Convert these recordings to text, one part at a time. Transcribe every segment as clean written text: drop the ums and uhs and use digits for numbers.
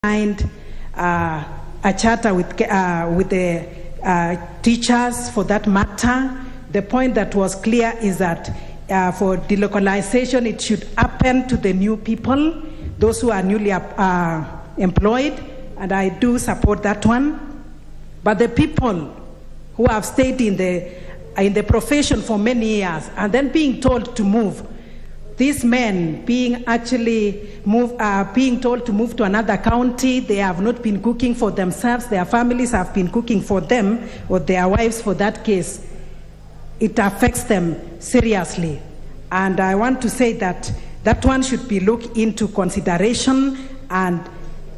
signed a charter with the teachers for that matter. The point that was clear is that for delocalization, it should happen to the new people, those who are newly employed, and I do support that one. But the people who have stayed in the profession for many years and then being told to move, these men being told to move to another county, they have not been cooking for themselves, their families have been cooking for them, or their wives for that case. It affects them seriously. And I want to say that that one should be looked into consideration and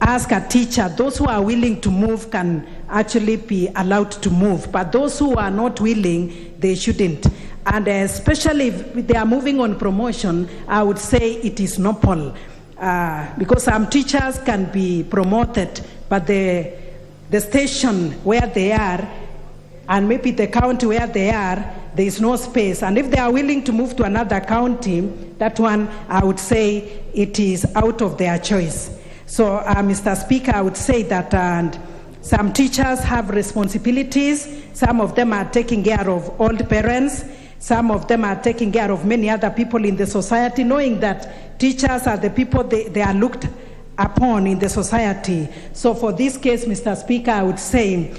ask a teacher. Those who are willing to move can actually be allowed to move, but those who are not willing, they shouldn't. And especially if they are moving on promotion, I would say it is noble, because some teachers can be promoted, but the station where they are, and maybe the county where they are, there is no space. And if they are willing to move to another county, that one, I would say it is out of their choice. So, Mr. Speaker, I would say that some teachers have responsibilities. Some of them are taking care of old parents. Some of them are taking care of many other people in the society, knowing that teachers are the people they are looked upon in the society. So for this case, Mr. Speaker, I would say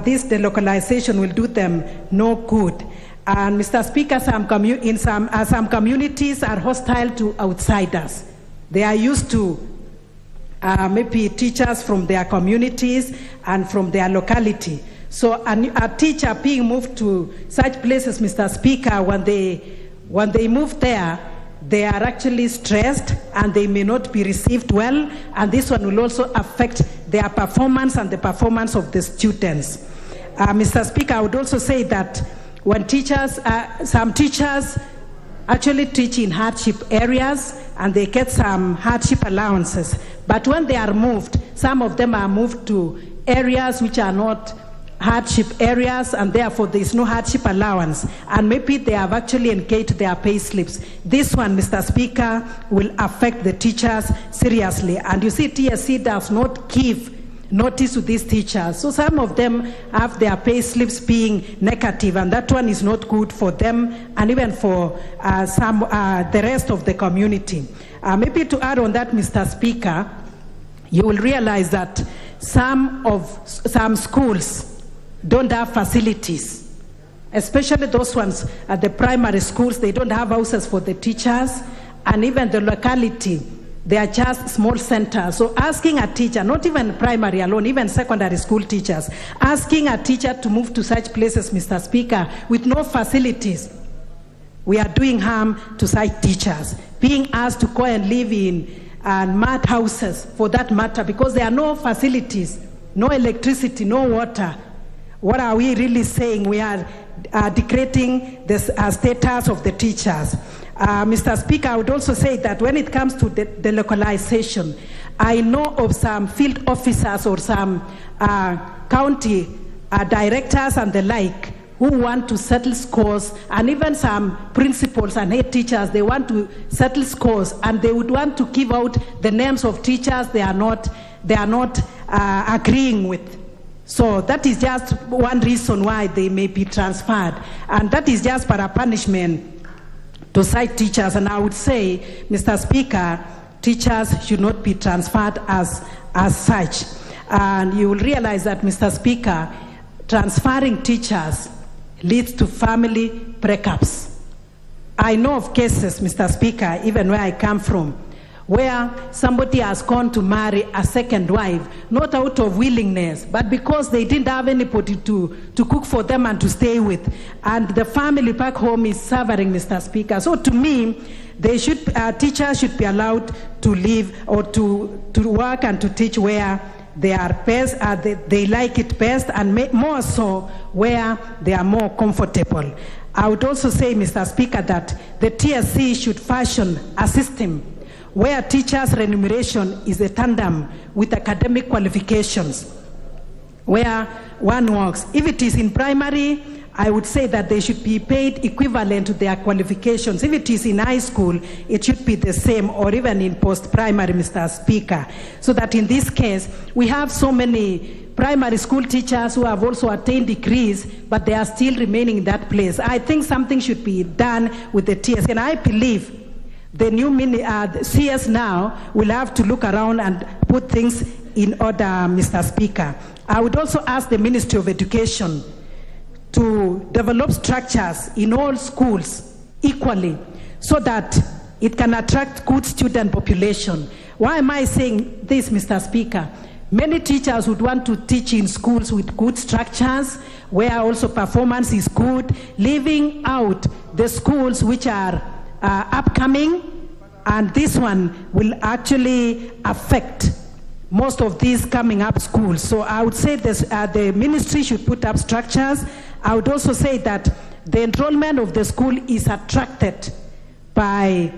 this delocalization will do them no good. And Mr. Speaker, some communities are hostile to outsiders. They are used to maybe teachers from their communities and from their locality. So a teacher being moved to such places, Mr. Speaker, when they move there, they are actually stressed and they may not be received well, and this one will also affect their performance and the performance of the students. Mr. Speaker, I would also say that when some teachers actually teach in hardship areas and they get some hardship allowances, but when they are moved, some of them are moved to areas which are not hardship areas, and therefore there is no hardship allowance, and maybe they have actually engaged their pay slips. This one, Mr. Speaker, will affect the teachers seriously. And you see, TSC does not give notice to these teachers. So some of them have their pay slips being negative, and that one is not good for them and even for the rest of the community. Maybe to add on that, Mr. Speaker, you will realize that some schools don't have facilities, especially those ones at the primary schools. They don't have houses for the teachers, and even the locality, they are just small centers. So asking a teacher, not even primary alone, even secondary school teachers, asking a teacher to move to such places, Mr. Speaker, with no facilities, we are doing harm to such teachers. Being asked to go and live in mud houses, for that matter, because there are no facilities, no electricity, no water. What are we really saying? We are degrading the status of the teachers. Mr. Speaker, I would also say that when it comes to the localization, I know of some field officers or some county directors and the like who want to settle scores, and even some principals and head teachers, they want to settle scores, and they would want to give out the names of teachers they are not agreeing with. So that is just one reason why they may be transferred, and that is just for a punishment to such teachers. And I would say, Mr. Speaker, teachers should not be transferred as such. And you will realize that, Mr. Speaker, transferring teachers leads to family breakups. I know of cases, Mr. Speaker, even where I come from, where somebody has gone to marry a second wife, not out of willingness, but because they didn't have anybody to cook for them and to stay with. And the family back home is suffering, Mr. Speaker. So to me, teachers should be allowed to live or to work and to teach where they are best, they like it best, and more so where they are more comfortable. I would also say, Mr. Speaker, that the TSC should fashion a system where teachers' remuneration is a tandem with academic qualifications, where one works. If it is in primary, I would say that they should be paid equivalent to their qualifications. If it is in high school, it should be the same, or even in post-primary, Mr. Speaker. So that in this case, we have so many primary school teachers who have also attained degrees, but they are still remaining in that place. I think something should be done with the TS, and I believe the new CS now will have to look around and put things in order, Mr. Speaker. I would also ask the Ministry of Education to develop structures in all schools equally so that it can attract good student population. Why am I saying this, Mr. Speaker? Many teachers would want to teach in schools with good structures, where also performance is good, leaving out the schools which are upcoming, and this one will actually affect most of these coming up schools. So I would say this, the ministry should put up structures. I would also say that the enrollment of the school is attracted by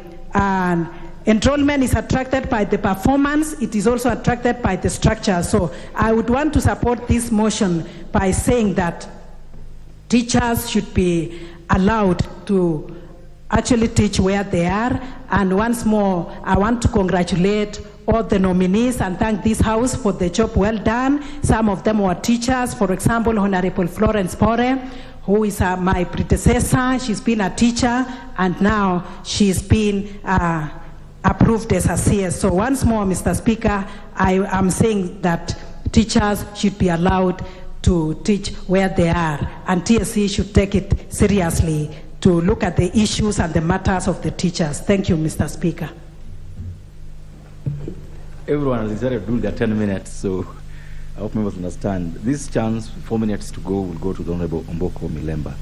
the performance. It is also attracted by the structure. So I would want to support this motion by saying that teachers should be allowed to actually teach where they are. And once more, I want to congratulate all the nominees and thank this House for the job well done. Some of them were teachers. For example, Honorable Florence Pore, who is my predecessor. She's been a teacher, and now she's been approved as a CS. So once more, Mr. Speaker, I am saying that teachers should be allowed to teach where they are, and TSC should take it seriously to look at the issues and the matters of the teachers. Thank you, Mr. Speaker. Everyone has decided to do their 10 minutes, so I hope members understand. This chance, 4 minutes to go, will go to the Honorable Omboko Milemba.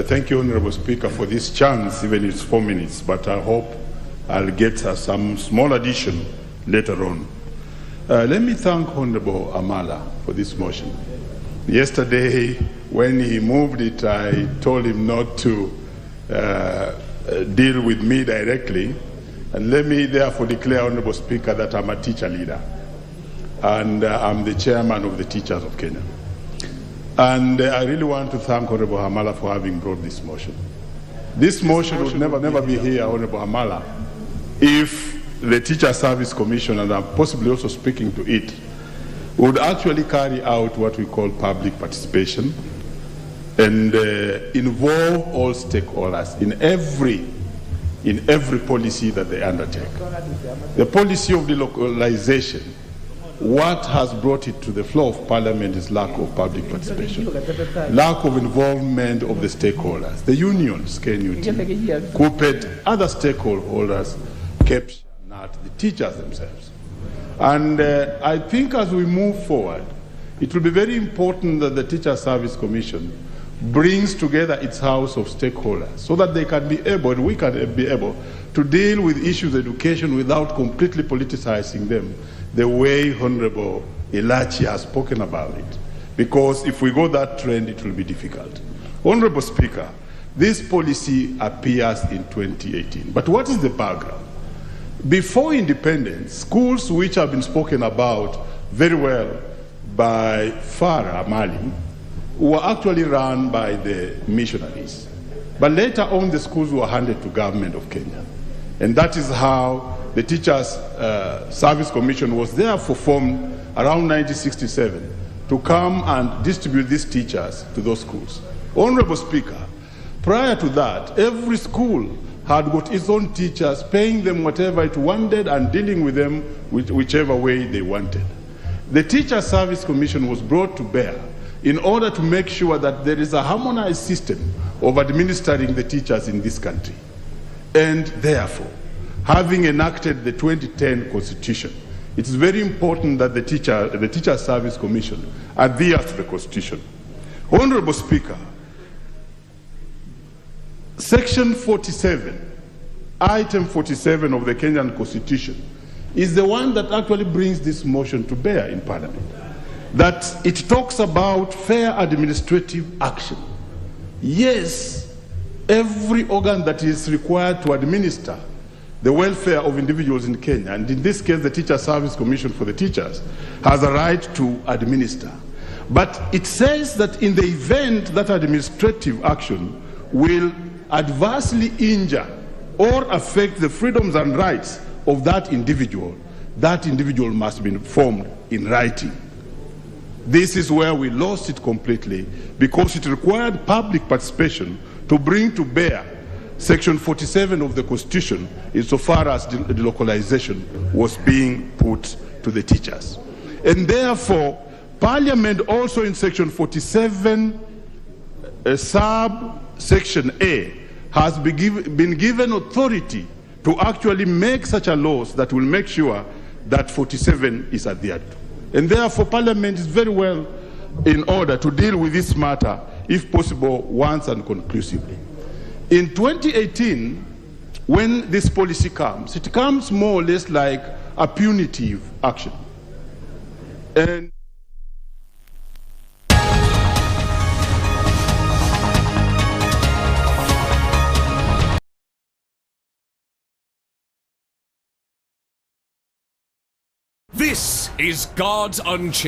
Thank you, Honorable Speaker, for this chance, even if it's 4 minutes, but I hope I'll get some small addition later on. Let me thank Honorable Amala for this motion. Yesterday, when he moved it, I told him not to deal with me directly. And let me therefore declare, Honorable Speaker, that I'm a teacher leader. And I'm the chairman of the Teachers of Kenya. And I really want to thank Honorable Amala for having brought this motion. This motion would never be here, Honorable Amala, if the Teacher Service Commission, and I'm possibly also speaking to it, would actually carry out what we call public participation and involve all stakeholders in every policy that they undertake. The policy of delocalization, what has brought it to the floor of Parliament is lack of public participation, lack of involvement of the stakeholders, the unions, KNUT, CUPED, other stakeholders, kept not the teachers themselves. And I think as we move forward, it will be very important that the Teacher Service Commission brings together its house of stakeholders so that they can be able, and we can be able, to deal with issues of education without completely politicizing them the way Honorable Elachi has spoken about it. Because if we go that trend, it will be difficult. Honorable Speaker, this policy appears in 2018. But what is the background? Before independence, schools which have been spoken about very well by Farah Mali were actually run by the missionaries. But later on, the schools were handed to government of Kenya. And that is how the Teachers Service Commission was therefore formed around 1967 to come and distribute these teachers to those schools. Honorable Speaker, prior to that, every school had got its own teachers, paying them whatever it wanted and dealing with them whichever way they wanted. The Teacher Service Commission was brought to bear in order to make sure that there is a harmonized system of administering the teachers in this country. And therefore, having enacted the 2010 Constitution, it is very important that the Teacher Service Commission adheres to the Constitution. Honorable Speaker, Section 47, Item 47 of the Kenyan Constitution is the one that actually brings this motion to bear in Parliament. That it talks about fair administrative action. Yes, every organ that is required to administer the welfare of individuals in Kenya, and in this case the Teacher Service Commission for the Teachers, has a right to administer. But it says that in the event that administrative action will adversely injure or affect the freedoms and rights of that individual must be informed in writing. This is where we lost it completely, because it required public participation to bring to bear Section 47 of the Constitution insofar as delocalization was being put to the teachers. And therefore, Parliament also in Section 47, subsection A, has been given authority to actually make such a laws that will make sure that 47 is adhered to. And therefore, Parliament is very well in order to deal with this matter, if possible, once and conclusively. In 2018, when this policy comes, it comes more or less like a punitive action. And this is God's Unchained.